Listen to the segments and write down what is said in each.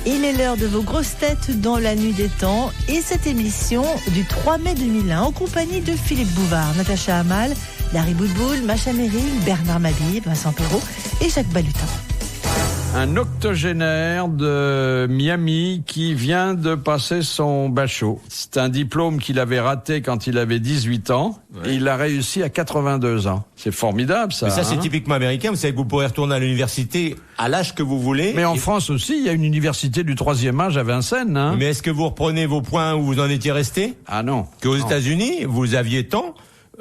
Il est l'heure de vos grosses têtes dans la nuit des temps et cette émission du 3 mai 2001 en compagnie de Philippe Bouvard, Natacha Hamal, Larry Boudboul, Macha Merrill, Bernard Mabille, Vincent Perrault et Jacques Balutin. Un octogénaire de Miami qui vient de passer son bachot. C'est un diplôme qu'il avait raté quand il avait 18 ans. Ouais. Et il l'a réussi à 82 ans. C'est formidable, ça. Mais ça, c'est typiquement américain. Vous savez que vous pourrez retourner à l'université à l'âge que vous voulez. Mais en France aussi, il y a une université du 3e âge à Vincennes. Hein. Mais est-ce que vous reprenez vos points où vous en étiez resté? Ah non. Qu'aux États-Unis, vous aviez tant.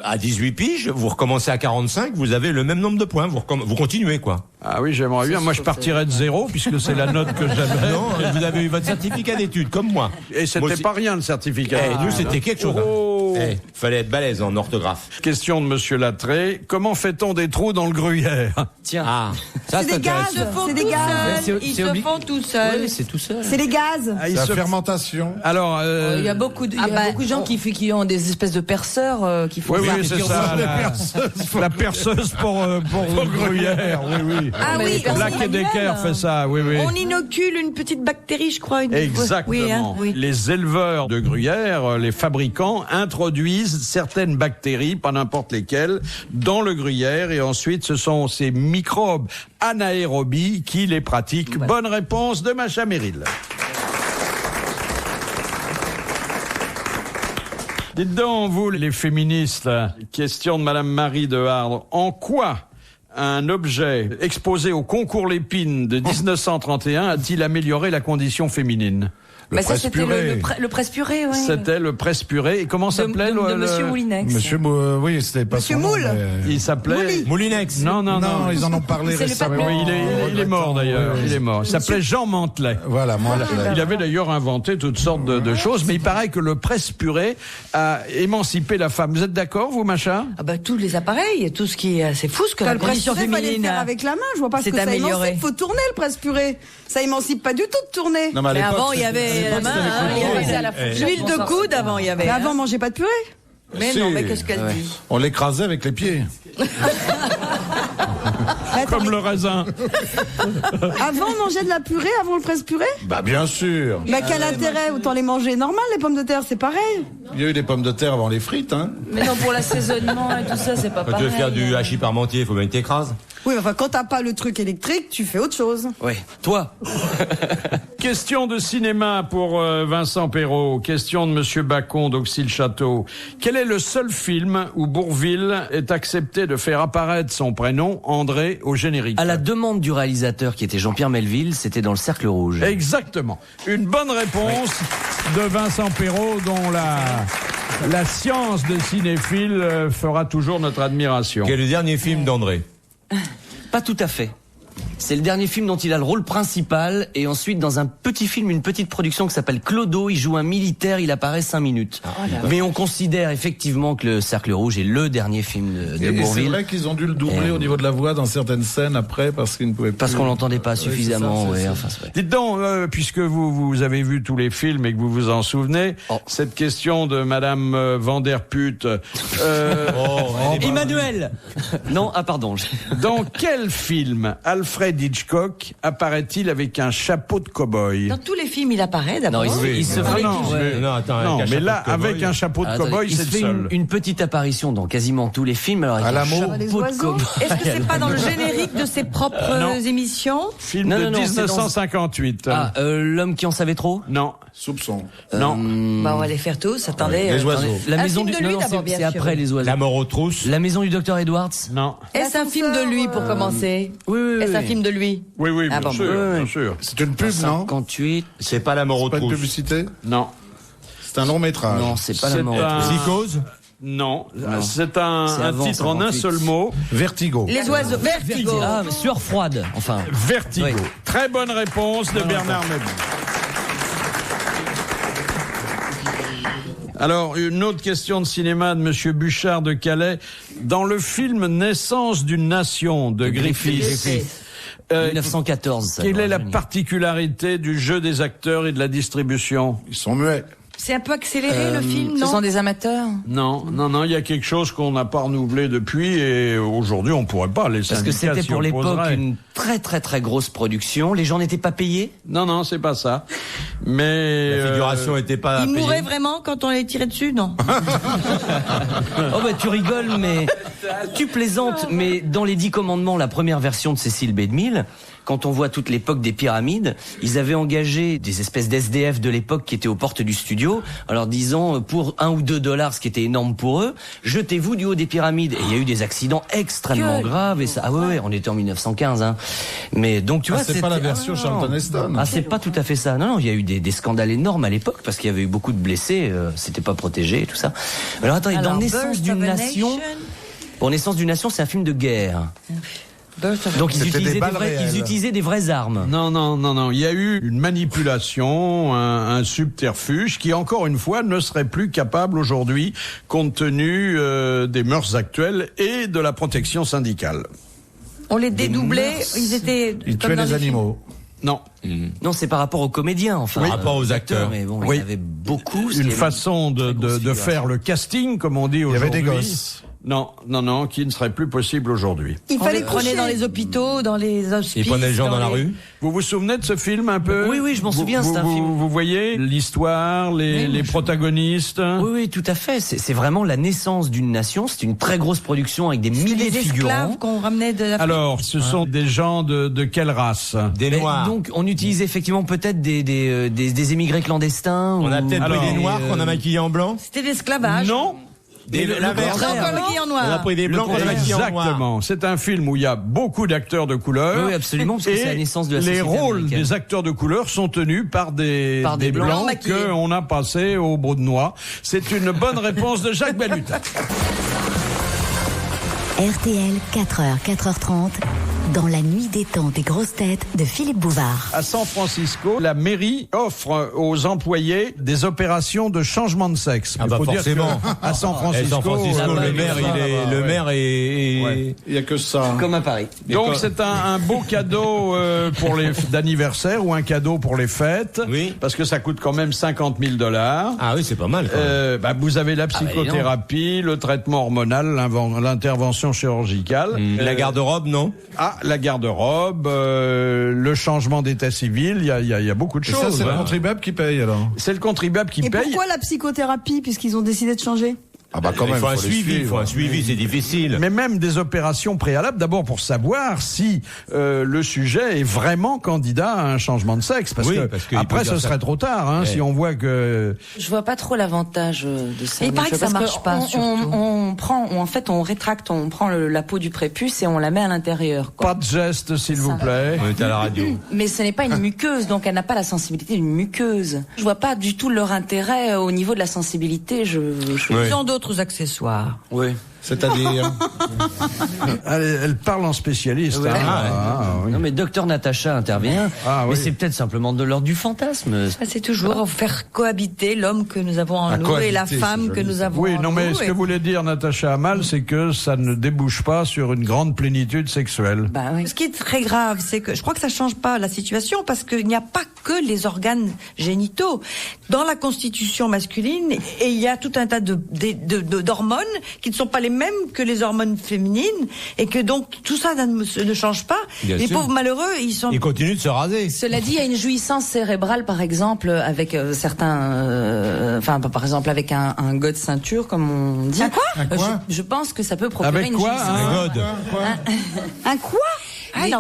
À 18 piges, vous recommencez à 45, vous avez le même nombre de points. Vous continuez, quoi. Ah oui, j'aimerais bien. Moi, je partirais de 0, puisque c'est la note que j'avais. Non, vous avez eu votre certificat d'études, comme moi. Et c'était pas rien, le certificat. Nous, c'était quelque chose. Oh. Fallait être balèze en orthographe. Question de Monsieur Lattré. Comment fait-on des trous dans le gruyère? Tiens. Ah, ça, c'est des gaz. C'est des gaz. Ils se font tout seuls. Oui, c'est tout seul. C'est les gaz. Ah, la fermentation. Alors, il y a beaucoup de gens qui ont des espèces de perceurs qui font oui, ça. Oui, c'est ça. La perceuse pour le gruyère. Oui. Ah oui. Black & Decker fait ça. Oui. On inocule une petite bactérie, je crois. Exactement. Oui. Les éleveurs de gruyère, les fabricants, introduisent certaines bactéries, pas n'importe lesquelles, dans le gruyère et ensuite ce sont ces microbes anaérobies qui les pratiquent. Ouais. Bonne réponse de Macha Merrill. Dites donc, vous, les féministes, question de Madame Marie de Hardre. En quoi un objet exposé au concours Lépine de 1931 a-t-il amélioré la condition féminine? Ça, c'était le presse-purée, oui. C'était le presse-purée. Et comment s'appelait de Monsieur Moulinex. Oui, c'était pas Monsieur son nom. Moule. Il s'appelait Moulinex. Non, ils en ont parlé récemment. Oui, il est mort d'ailleurs. Il est mort. Il s'appelait Jean Mantelet. Voilà, Mantelet. Il avait d'ailleurs inventé toutes sortes de choses, mais il paraît que le presse-purée a émancipé la femme. Vous êtes d'accord, vous, Macha? Ah bah tous les appareils, tout ce qui est, c'est fou ce que la condition féminine faire avec la main. Je vois pas ce que ça émancipe. Faut tourner le presse-purée. Ça émancipe pas du tout de tourner. Non, mais avant, il y avait la main, l'huile de coude avant, il y avait. Mais avant, on mangeait pas de purée. Mais non, mais qu'est-ce qu'elle dit? On l'écrasait avec les pieds. Comme le raisin. Avant, on mangeait de la purée avant le presse-purée? Bah, bien sûr. Mais quel intérêt? Autant les manger normal, les pommes de terre, c'est pareil. Il y a eu des pommes de terre avant les frites, hein. Mais non, pour l'assaisonnement et tout ça, c'est pas pareil. Quand tu veux faire du hachis parmentier, il faut bien que t'écrases. Oui, mais enfin, quand t'as pas le truc électrique, tu fais autre chose. Oui, toi. Question de cinéma pour Vincent Perrault. Question de Monsieur Bacon d'Auxy-le-Château. Quel est le seul film où Bourvil est accepté de faire apparaître son prénom, André, au générique? À la demande du réalisateur qui était Jean-Pierre Melville, c'était dans Le Cercle Rouge. Exactement. Une bonne réponse de Vincent Perrault dont la science de cinéphile fera toujours notre admiration. Quel est le dernier film d'André? Pas tout à fait. C'est le dernier film dont il a le rôle principal et ensuite dans un petit film, une petite production qui s'appelle Clodo, il joue un militaire, il apparaît 5 minutes. Mais on considère effectivement que Le Cercle Rouge est le dernier film de Bourvil. C'est vrai qu'ils ont dû le doubler au niveau de la voix dans certaines scènes après parce qu'ils ne pouvaient plus. Parce qu'on l'entendait pas suffisamment. C'est ça. Enfin, Dites donc, puisque vous avez vu tous les films et que vous vous en souvenez, cette question de Madame Vanderput. Emmanuel. Non, pardon. Dans quel film Alfred Hitchcock apparaît-il avec un chapeau de cow-boy? Dans tous les films, il apparaît d'abord. Non, il se fait mais là, avec un chapeau de cow-boy, c'est le seul. Une petite apparition dans quasiment tous les films. Alors, à l'amour. Est-ce que c'est pas dans le générique de ses propres émissions? Film de 1958. L'homme qui en savait trop? Non. Soupçon. Non. On va les faire tous. Attendez. Les oiseaux. La Un maison film de lui d'abord, bien c'est sûr. après les oiseaux. La mort aux trousses. La maison du docteur Edwards? Non. Est-ce un film de lui pour commencer? Oui. Est-ce un film de lui? Oui, bien sûr, bien sûr. C'est une pub, non? 58. C'est pas la mort aux Pas une trousses. publicité? Non. C'est un long métrage. Non, c'est pas la mort. Psychose. Non. C'est un avant titre en un 58. seul mot. Vertigo. Les oiseaux. Vertigo. Ah, mais sueur froide. Enfin. Vertigo. Oui. Très bonne réponse de Bernard Mabille. Alors, une autre question de cinéma de Monsieur Bouchard de Calais. Dans le film Naissance d'une nation de Griffith, 1914. quelle est la particularité du jeu des acteurs et de la distribution? Ils sont muets. C'est un peu accéléré le film, Ce non? sont des amateurs. Non, il y a quelque chose qu'on n'a pas renouvelé depuis et aujourd'hui on pourrait pas. Les Parce que syndicats c'était s'y pour l'époque opposeraient. une très très très grosse production. Les gens n'étaient pas payés. Non, c'est pas ça. Mais La figuration était pas Il payée. mourait vraiment quand on les tirait dessus, non? Oh bah tu rigoles, mais tu plaisantes. Mais dans les 10 commandements, la première version de Cécile B. DeMille, quand on voit toute l'époque des pyramides, ils avaient engagé des espèces d'SDF de l'époque qui étaient aux portes du studio, en leur disant pour $1 ou $2, ce qui était énorme pour eux, jetez-vous du haut des pyramides. Et il y a eu des accidents extrêmement graves. Et ça, ah ouais, on était en 1915. Hein. Mais donc tu vois, c'est pas la version Charlton Heston. Ah, c'est pas tout à fait ça. Non, il y a eu des scandales énormes à l'époque parce qu'il y avait eu beaucoup de blessés. C'était pas protégé et tout ça. Alors attendez, dans Naissance d'une nation. Bon, Naissance d'une nation, c'est un film de guerre. Donc ils utilisaient des vraies armes. Non. Il y a eu une manipulation, un subterfuge qui, encore une fois, ne serait plus capable aujourd'hui, compte tenu des mœurs actuelles et de la protection syndicale. On les dédoublait, Ils tuaient les animaux. Non. Non, c'est par rapport aux comédiens, enfin. Par rapport aux acteurs. Mais bon, Oui. il y avait beaucoup. Une façon de faire le casting, comme on dit Il y aujourd'hui. avait des gosses. Non, qui ne serait plus possible aujourd'hui. Il fallait les prenait dans les hôpitaux, dans les hospices. Ils prenaient les gens dans la rue. Vous vous souvenez de ce film un peu? Oui, je m'en souviens, c'est un film. Vous voyez l'histoire, les protagonistes? Oui, tout à fait. C'est vraiment la naissance d'une nation. C'est une très grosse production avec des milliers de des figurants. esclaves qu'on ramenait de la... Alors, ce sont des gens de quelle race? Des Mais noirs. donc, on utilise effectivement peut-être des émigrés clandestins. On a peut-être Alors, pris des noirs qu'on a maquillés en blanc. C'était l'esclavage. Non. L'inverse. Encore le qui en noir. On a pris des blancs qu'on a maquillés en noir. Exactement. C'est un film où il y a beaucoup d'acteurs de couleur. Oui, absolument, parce que Et c'est la naissance de la les société rôles américaine. des acteurs de couleur sont tenus par des Blancs blancs maquillés. qu'on a passés au beau de noix. C'est une bonne réponse de Jacques Balut. RTL, 4h, 4h30, dans la nuit des temps des grosses têtes de Philippe Bouvard. À San Francisco, la mairie offre aux employés des opérations de changement de sexe. Ah bah Il faut dire forcément. que à San Francisco, le maire est. Ouais. Il y a que ça. Comme à Paris. Donc c'est un beau cadeau pour les d'anniversaire ou un cadeau pour les fêtes. Oui. Parce que ça coûte quand même $50 000. Ah oui, c'est pas mal. Quand même. Vous avez la psychothérapie, le traitement hormonal, l'intervention chirurgicale. La garde-robe, non? Ah, la garde-robe, le changement d'état civil, il y a beaucoup de Et ça, choses. c'est le hein. contribuable qui paye alors. C'est le contribuable qui Et paye. pourquoi la psychothérapie, puisqu'ils ont décidé de changer? Ah bah quand même, il faut un les suivre. suivi, c'est difficile. Mais même des opérations préalables, d'abord pour savoir si le sujet est vraiment candidat à un changement de sexe, parce Oui, que parce qu'il après peut dire ce ça. serait trop tard, hein, Ouais. si on voit que Je vois pas trop l'avantage de ça. Et il paraît que ça Parce marche pas, on, surtout. on rétracte, on prend la peau du prépuce et on la met à l'intérieur. quoi. pas de geste, s'il vous plaît. On était à la radio. Mais ce n'est pas une muqueuse, donc elle n'a pas la sensibilité d'une muqueuse. Je vois pas du tout leur intérêt au niveau de la sensibilité. Ouais. Ils ont d'autres accessoires. Oui. C'est-à-dire. Elle parle en spécialiste. Ouais. Hein. Oui. Non, mais Docteur Natacha intervient. Ah, mais oui. c'est peut-être simplement de l'ordre du fantasme. C'est toujours faire cohabiter l'homme que nous avons en Ah, nous et la cohabiter, femme c'est que joli, nous ça. avons Oui, en non, mais nous. ce que voulait dire Natacha Hamal, c'est que ça ne débouche pas sur une grande plénitude sexuelle. Bah oui. Ce qui est très grave, c'est que je crois que ça change pas la situation parce qu'il n'y a pas que les organes génitaux. Dans la constitution masculine, et il y a tout un tas d'hormones qui ne sont pas les mêmes que les hormones féminines et que donc tout ça ne change pas. Bien Les sûr. pauvres malheureux, ils sont... Il continue de se raser. Cela dit, il y a une jouissance cérébrale, par exemple, avec certains, par exemple, avec un god ceinture, comme on dit. Un quoi Un quoi Je pense que ça peut procurer Avec une quoi, jouissance. hein Un god. Un quoi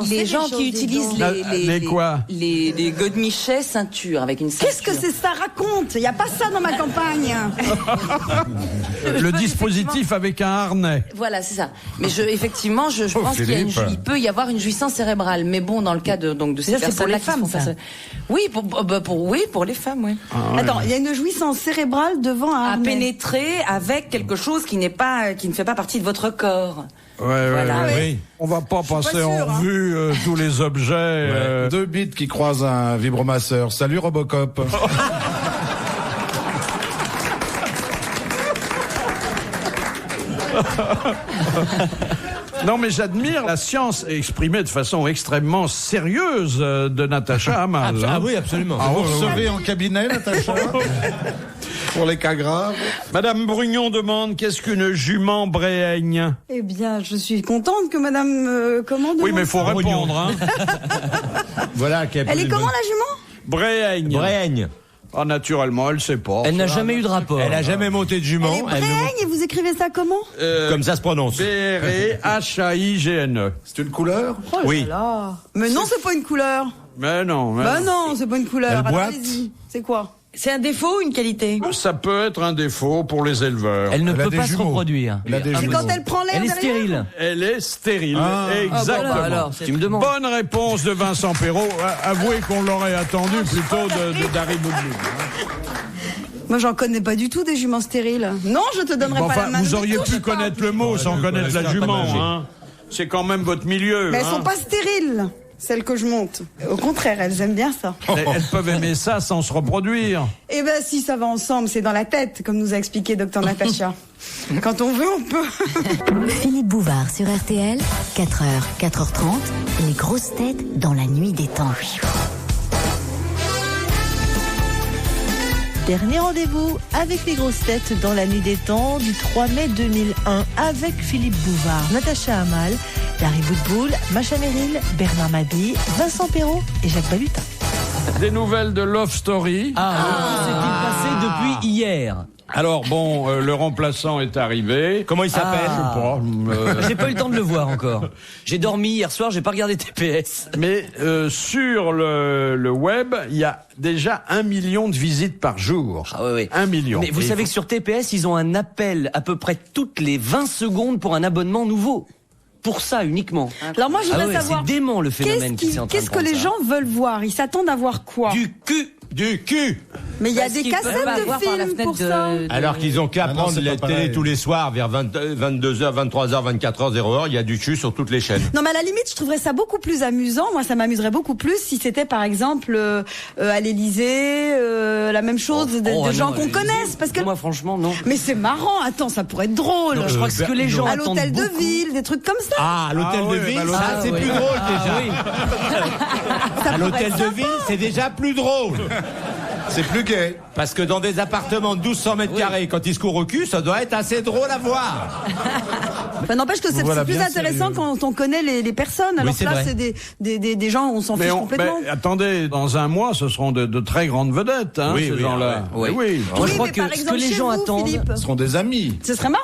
Les gens qui utilisent Les quoi les godemichets ceinture avec une ceinture. Qu'est-ce que c'est ça raconte? Il n'y a pas ça dans ma campagne. Le dispositif avec un harnais. Voilà, c'est ça. Mais effectivement, je pense qu'il y a il peut y avoir une jouissance cérébrale. Mais bon, dans le cas de ces Ça, c'est pour personnes-là les qui femmes, font ça. ça. Oui, pour les femmes, oui. Attends, il y a une jouissance cérébrale devant un À harnais. pénétrer avec quelque chose qui ne fait pas partie de votre corps. Ouais, Voilà. Oui. On va pas passer sûre, en hein. revue tous les objets. 2 bits qui croisent un vibromasseur. Salut Robocop. Non, mais j'admire la science exprimée de façon extrêmement sérieuse de Natacha Hamal. Ah oui, absolument. Vous recevez en cabinet, Natacha? Pour les cas graves. Madame Brugnon demande qu'est-ce qu'une jument bréhaigne? Eh bien, je suis contente que madame commande. Oui, mais il faut répondre. Hein. Voilà. Elle est comment, la jument? Bréhaigne. Bréhaigne. Ah, naturellement, elle sait pas. Elle n'a jamais eu de rapport. Elle a jamais monté de jument. Elle est bréhaigne et vous écrivez ça comment? Comme ça se prononce. B-R-E-H-A-I-G-N-E. C'est une couleur? Oh là Oui. là. Mais non, c'est pas une couleur. Mais non. Bah non, c'est pas une couleur. Elle Alors, boite. allez-y. C'est quoi? C'est un défaut ou une qualité? Ça peut être un défaut pour les éleveurs. Elle ne Elle a peut des pas se jumeaux. reproduire. Elle a des C'est jumeaux. quand elle prend l'air Elle est derrière? stérile. Elle est stérile. Ah. Exactement. Ah, alors, Tu me demandes. Bonne réponse de Vincent Perrault. Avouez qu'on l'aurait attendu plutôt d'Harry Boudboul. Moi, j'en connais pas du tout des juments stériles. Non, je te donnerai Bon, pas la enfin, main. vous Ne auriez touche pu pas. connaître le mot sans connaître la jument. Hein. C'est quand même votre milieu. Mais elles hein. sont pas stériles, celles que je monte. Au contraire, elles aiment bien ça. Elles peuvent aimer ça sans se reproduire. Eh ben, si ça va ensemble, c'est dans la tête, comme nous a expliqué Dr Natacha. Quand on veut, on peut. Philippe Bouvard sur RTL, 4h, 4h30, les grosses têtes dans la nuit des temps. Dernier rendez-vous avec les grosses têtes dans la nuit des temps du 3 mai 2001 avec Philippe Bouvard, Natacha Hamal, Larry Boudboul, Macha Merrill, Bernard Mabille, Vincent Perrault et Jacques Balutin. Des nouvelles de Love Story. Que s'est-il passé depuis hier? Alors bon, le remplaçant est arrivé. Comment il s'appelle? Je sais pas. J'ai pas eu le temps de le voir encore. J'ai dormi hier soir, j'ai pas regardé TPS. Mais sur le web, il y a déjà 1 million de visites par jour. Ah oui. 1 million. Mais vous Et savez que sur TPS, ils ont un appel à peu près toutes les 20 secondes pour un abonnement nouveau. Pour ça uniquement. Alors moi, je voudrais savoir. C'est dément le phénomène qui s'est en train de Qu'est-ce que les prendre, gens veulent voir? Ils s'attendent à voir quoi? ça. Du cul. Mais il y a Parce des qu'ils peuvent cassettes pas de voir par la films fenêtre pour ça. Alors qu'ils ont qu'à Ah non, prendre c'est la pas télé pareil. tous les soirs vers 22h, 23h, 24h, 0h, il y a du cul sur toutes les chaînes. Non, mais à la limite, je trouverais ça beaucoup plus amusant. Moi, ça m'amuserait beaucoup plus si c'était, par exemple, à l'Élysée, la même chose, de ah gens non, qu'on connaisse. Parce que. Moi, franchement, non. Mais c'est marrant. Attends, ça pourrait être drôle. Je crois que ce que les gens À attendent l'hôtel de beaucoup- ville, des trucs comme ça. Ah, à l'hôtel Ah de oui, ville, bah, ça l'hôtel- c'est oui. plus drôle déjà. oui. Ça À pourrait l'hôtel être de sympa. ville, c'est déjà plus drôle. C'est plus gay. Parce que dans des appartements de 1200 mètres carrés, quand ils se courent au cul, ça doit être assez drôle à voir. Enfin, n'empêche que c'est Voilà, plus bien intéressant sérieux. quand on connaît les personnes. Alors c'est que là, vrai. c'est des gens, on s'en fiche complètement. mais attendez, dans un mois, ce seront de très grandes vedettes, hein, Oui, ces oui, gens-là. ouais. Oui. Moi, Oui, je crois mais que par ce que exemple, les chez gens vous, attendent, Philippe, Ce seront des amis. ce serait marrant.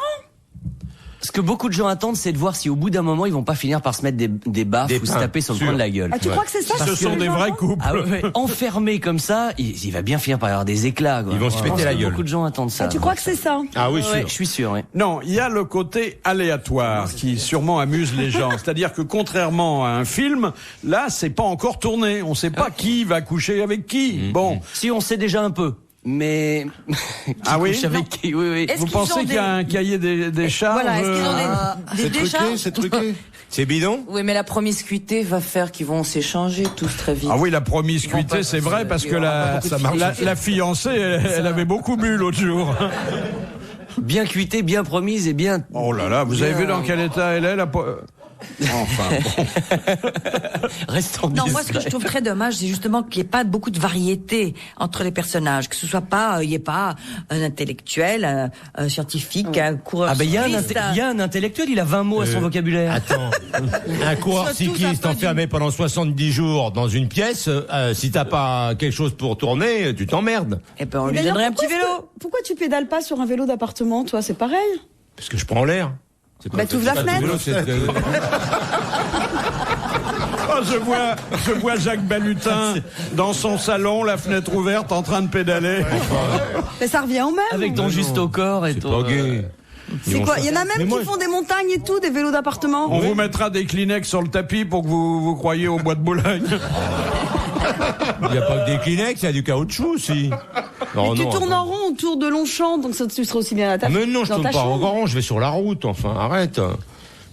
ce que beaucoup de gens attendent, c'est de voir si au bout d'un moment, ils vont pas finir par se mettre des baffes Des ou se pains, taper sur le sûr. coin de la gueule. Ah, tu crois que c'est ça? Ce que sont les des gens vrais attendent couples. Ah ouais, enfermé comme ça, il va bien finir par y avoir des éclats. Quoi. Ils vont se Je péter pense la que gueule. Beaucoup de gens attendent ça. Ah, tu crois que c'est ça? Ah oui, Ouais, sûr. je suis sûr. Ouais. Non, il y a le côté aléatoire qui sûrement amuse les gens. C'est-à-dire que contrairement à un film, là, c'est pas encore tourné. On sait pas qui va coucher avec qui. Bon. Si on sait déjà un peu, mais Ah oui? couche avec qui? Oui, oui. Est-ce Vous qu'ils pensez ont qu'il y a un cahier des charges? Voilà, est-ce qu'ils ont des C'est déjà truqué, c'est truqué. C'est bidon? Oui, mais la promiscuité va faire qu'ils vont s'échanger tous très vite. Ah oui, la Ils vont promiscuité, pas- c'est vrai, parce que Ça marche. la fiancée, elle avait beaucoup bu l'autre jour. Bien cuitée, bien promise et bien. Oh là là, vous avez vu dans quel état elle est, enfin, bon. Restons Non, moi, ce que je trouve très dommage, c'est justement qu'il n'y ait pas beaucoup de variété entre les personnages, que ce soit pas, il n'y ait pas un intellectuel, un scientifique, un coureur Ah ben il y a cycliste, un intellectuel, il a 20 mots à son vocabulaire. Attends, un coureur Ils sont tous cycliste un peu enfermé pendant 70 jours dans une pièce, si t'as pas quelque chose pour tourner, tu t'emmerdes. Eh ben, on lui D'ailleurs, donnerait un petit pourquoi vélo. Pourquoi tu pédales pas sur un vélo d'appartement, toi? C'est pareil. Parce que je prends l'air. C'est Bah, t'ouvres la c'est pas fenêtre. du vélo, c'est- Oh, je vois Jacques Balutin dans son salon, la fenêtre ouverte, en train de pédaler. Mais ça revient au même. Avec ton juste au corps et C'est ton. pas gay. C'est quoi? Il y en a même Mais moi, qui font des montagnes et tout, des vélos d'appartement. On vous mettra des Kleenex sur le tapis pour que vous croyiez au bois de Boulogne. Il n'y a pas que des Kleenex, il y a du caoutchouc aussi. Non, Et tu non, tournes attends. en rond autour de Longchamp, donc ça, tu seras aussi bien à ta Mais non, je dans tourne ta pas en chambre. rond, je vais sur la route, enfin, arrête.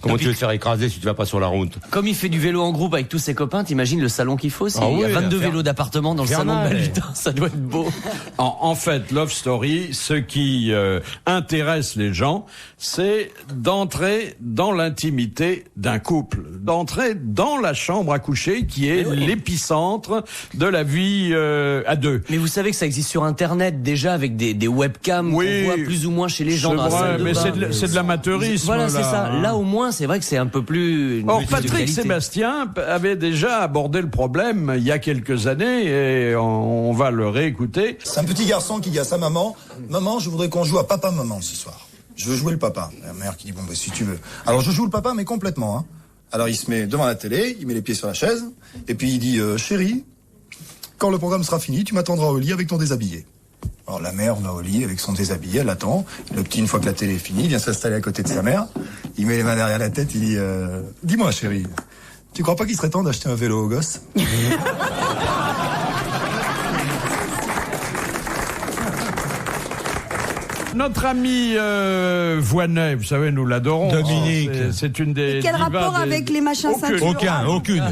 Comment tu veux te faire écraser si tu vas pas sur la route? Comme il fait du vélo en groupe avec tous ses copains, t'imagines le salon qu'il faut aussi. Ah Il y a oui, 22 faire- vélos d'appartement dans le salon de Malutin, ça doit être beau. En fait, Love Story, ce qui intéresse les gens, c'est d'entrer dans l'intimité d'un couple, d'entrer dans la chambre à coucher qui est l'épicentre de la vie à deux. Mais vous savez que ça existe sur Internet déjà avec des webcams Oui, qu'on voit plus ou moins chez les gens c'est dans la vrai, salle de mais bain. c'est de l'amateurisme. Voilà, là, c'est ça. hein. Là, au moins, c'est vrai que c'est un peu plus... Or, plus de Patrick qualité. Sébastien avait déjà abordé le problème il y a quelques années et on va le réécouter. C'est un petit garçon qui dit à sa maman, maman, je voudrais qu'on joue à papa-maman ce soir. Je veux jouer le papa. La mère qui dit, bon, bah, si tu veux. Alors, je joue le papa, mais complètement, hein. Alors, il se met devant la télé, il met les pieds sur la chaise, et puis il dit, chérie, quand le programme sera fini, tu m'attendras au lit avec ton déshabillé. Alors, la mère va au lit avec son déshabillé, elle l'attend. Le petit, une fois que la télé est finie, il vient s'installer à côté de sa mère. Il met les mains derrière la tête, il dit, dis-moi, chérie, tu crois pas qu'il serait temps d'acheter un vélo au gosse? Notre ami Voynet, vous savez, nous l'adorons. Dominique. C'est une des Et quel divas rapport des- avec les machins ceintures? Aucune.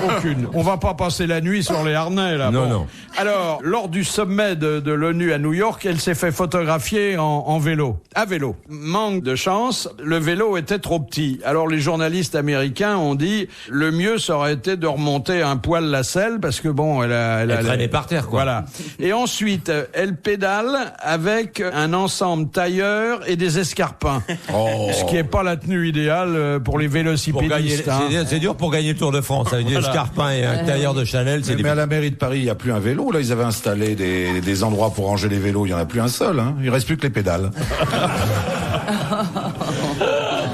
Aucune. On va pas passer la nuit sur les harnais, là. Non, Bon. non. Alors, lors du sommet de l'ONU à New York, elle s'est fait photographier en vélo. À vélo. Manque de chance, le vélo était trop petit. Alors, les journalistes américains ont dit, le mieux, ça aurait été de remonter un poil la selle, parce que bon, elle traînait par terre, quoi. Voilà. Et ensuite, elle pédale avec un ensemble tailleur et des escarpins. Ce qui est pas la tenue idéale pour les Pour gagner, vélocipédistes. hein. c'est dur pour gagner le Tour de France. Avec des escarpins et un tailleur de Chanel, c'est Mais à la mairie de Paris, il n'y a plus un vélo. Là, ils avaient installé des endroits pour ranger les vélos. Il n'y en a plus un seul. Hein. Il reste plus que les pédales.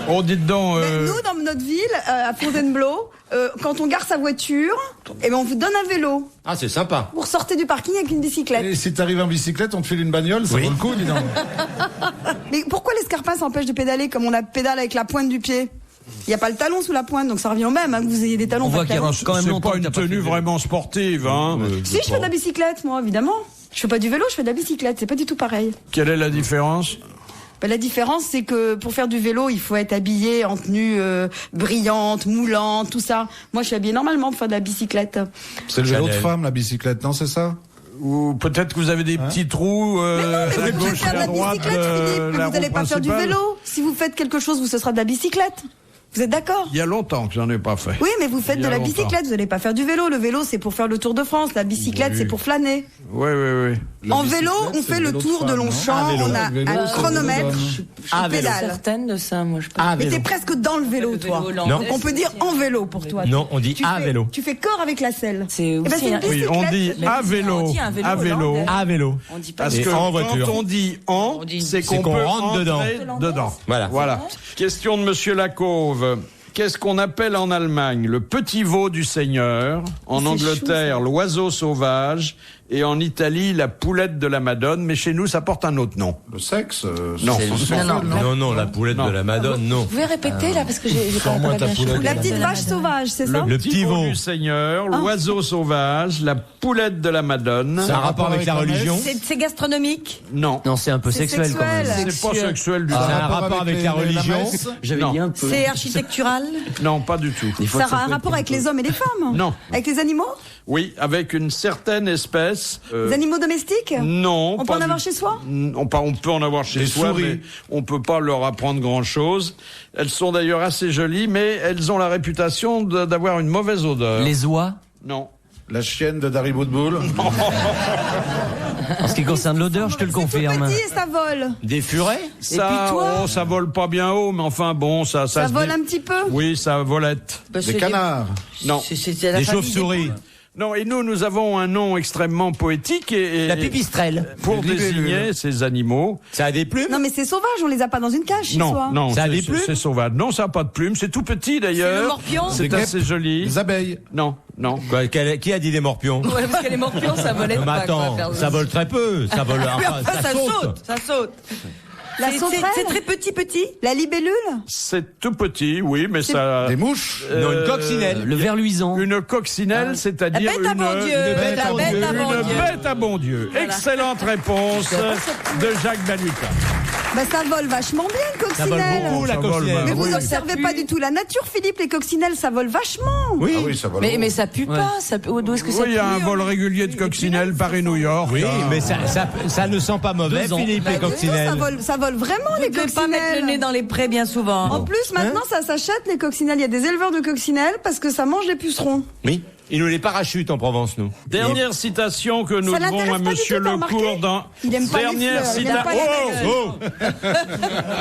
Oh, dites donc. Ben, nous, dans notre ville, à Fontainebleau, quand on gare sa voiture, eh ben, on vous donne un vélo. Ah, c'est sympa. Vous ressortez du parking avec une bicyclette. Et si t'arrives en bicyclette, on te file une bagnole, ça vaut le coup, dis donc. Mais pourquoi l'escarpin s'empêche de pédaler comme on a pédale avec la pointe du pied? Il n'y a pas le talon sous la pointe, donc ça revient au même, hein, que vous ayez des talons. On pas voit de qu'il y a talons. quand même c'est longtemps pas que une t'as pas fait tenue de vélo. vraiment sportive, hein. Si, je fais de la bicyclette, moi, évidemment. Je fais pas du vélo, je fais de la bicyclette. C'est pas du tout pareil. Quelle est la différence? Ben, la différence, c'est que pour faire du vélo, il faut être habillé en tenue brillante, moulante, tout ça. Moi, je suis habillée normalement pour faire de la bicyclette. C'est le vélo de Chanel. femme, la bicyclette, non, c'est ça? Ou peut-être que vous avez des petits trous Mais à vous gauche pouvez faire et de à la droite bicyclette, de Philippe, mais la vous n'allez roue pas faire du principale. vélo. Si vous faites quelque chose, ce sera de la bicyclette. Vous êtes d'accord? Il y a longtemps que j'en ai pas fait. Oui, mais vous faites Il y de a la longtemps. bicyclette, vous n'allez pas faire du vélo. Le vélo, c'est pour faire le Tour de France. La bicyclette, Oui. c'est pour flâner. Oui, oui, oui. La En vélo, bicyclette, on c'est fait le le vélo de tour de femme, non? Longchamp, vélo. on a Le vélo, un c'est chronomètre, le vélo on pédale. Certaines de ça, moi je peux. À Mais vélo. t'es presque dans le vélo, toi. vélo Non. Donc on peut dire en vélo pour toi. Non, on dit Tu à fais- vélo. Tu fais corps avec la selle. C'est Eh ben, aussi c'est une un- Oui, on bicyclette. dit à vélo. On dit un vélo À vélo. hollandais. À vélo. On dit pas Parce Et que en quand voiture. on dit en, On dit- c'est C'est qu'on qu'on peut rentre dedans. entrer dedans. Voilà. Voilà. Question de Monsieur Lacauve. Qu'est-ce qu'on appelle en Allemagne le petit veau du Seigneur, en C'est Angleterre chou, ça. l'oiseau sauvage et en Italie la poulette de la Madone, mais chez nous ça porte un autre nom. Le sexe Non. Non, la poulette Non. de la Madone, non. Vous pouvez répéter là parce que j'ai pas Sors-moi ta bien poulette. compris. La petite vache sauvage, c'est ça? Le petit veau. du Seigneur, l'oiseau sauvage, la poulette de la Madone. Ça a un rapport avec la religion? C'est gastronomique. Non. Non, c'est un peu C'est sexuel quand même. sexuel. C'est pas sexuel du Ça tout. a un rapport avec la religion? messe J'avais Non. dit un peu. C'est architectural. Non, pas du tout. Des fois, Ça a un peut rapport être avec les hommes et les femmes? Non. Avec les animaux? Oui, avec une certaine espèce. Les animaux domestiques? Non. On peut pas en avoir du- chez soi? On peut en avoir chez Des soi, souris. mais on peut pas leur apprendre grand-chose. Elles sont d'ailleurs assez jolies, mais elles ont la réputation d'avoir une mauvaise odeur. Les oies, Non. La chienne de Dari Boudboul. en ce qui concerne l'odeur, je te le C'est tout confirme. petit et ça vole. Des furets? Ça, puis toi ça vole pas bien haut, mais enfin bon, ça Ça se vole dé- un petit peu? Oui, ça volette. Des canards. Non. C'est la Des famille chauves-souris? Non, et nous avons un nom extrêmement poétique et La pipistrelle? pour Des libellules. désigner ces animaux. Ça a des plumes? Non, mais c'est sauvage, on les a pas dans une cage chez Non, soi. non, Ça a c'est- des plumes c'est sauvage. Non, ça n'a pas de plumes. C'est tout petit d'ailleurs. C'est le morpion C'est Des assez guêpes. joli. Des abeilles. Non, non. Quoi, qui a dit des morpions? Ouais, parce que les morpions, ça volait Non, mais pas. attends, quoi, ça vole très peu. Ça vole, enfin, Ça saute, ça saute. La C'est- sauterelle? c'est très petit. La libellule? C'est tout petit, oui, mais ça. Des mouches. Non, une coccinelle. Le ver luisant. Une coccinelle, c'est-à-dire La bête à bon Dieu. bête à La bon bête Dieu. à bon une Dieu. bête à bon Dieu. Excellente réponse de Jacques Balutin. Bah ça vole vachement bien le Ça vole coccinelle. beaucoup, la Ça vole, coccinelle. Mais vous Oui. n'observez pas du tout la nature, Philippe. Les coccinelles, ça vole vachement. Oui. Ah oui, ça va. Mais ça pue pas. Ça pue. D'où est-ce que ça Oui, il y a pue un vol régulier de coccinelle Paris-New York. Oui, mais ça ne sent pas mauvais, 2 ans. Philippe, les coccinelles. Ça vole vraiment les Vous ne devez pas mettre le nez coccinelles. dans les prés bien souvent. En plus, maintenant, ça s'achète les coccinelles. Il y a des éleveurs de coccinelles parce que ça mange les pucerons. Oui. Ils nous les parachutent en Provence, nous. Dernière citation que nous Ça devons l'intéresse à pas du Monsieur tout, t'as Lecourt remarqué dans... Il aime pas les Dernière fleurs, il aime pas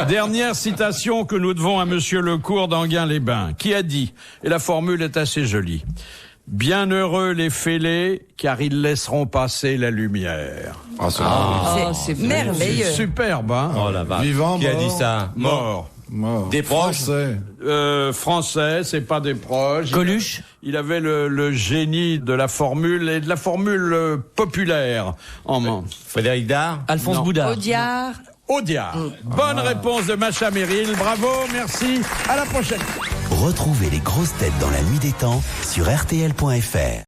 les Dernière citation que nous devons à Monsieur Lecourt d'Enghien-les-Bains, qui a dit, et la formule est assez jolie, « Bienheureux les fêlés, car ils laisseront passer la lumière. » Ah, c'est C'est merveilleux. Superbe, hein? Oh la vache. Vivant, Qui a mort. dit ça? Mort. Mort. Des proches. Français. Français, c'est pas des proches. Coluche. Il avait le génie de la formule et de la formule populaire en main. Frédéric Dard. Alphonse Non. Boudard. Audiard. Audiard. Bonne réponse de Macha Merrill. Bravo, merci. À la prochaine. Retrouvez les grosses têtes dans la nuit des temps sur RTL.fr.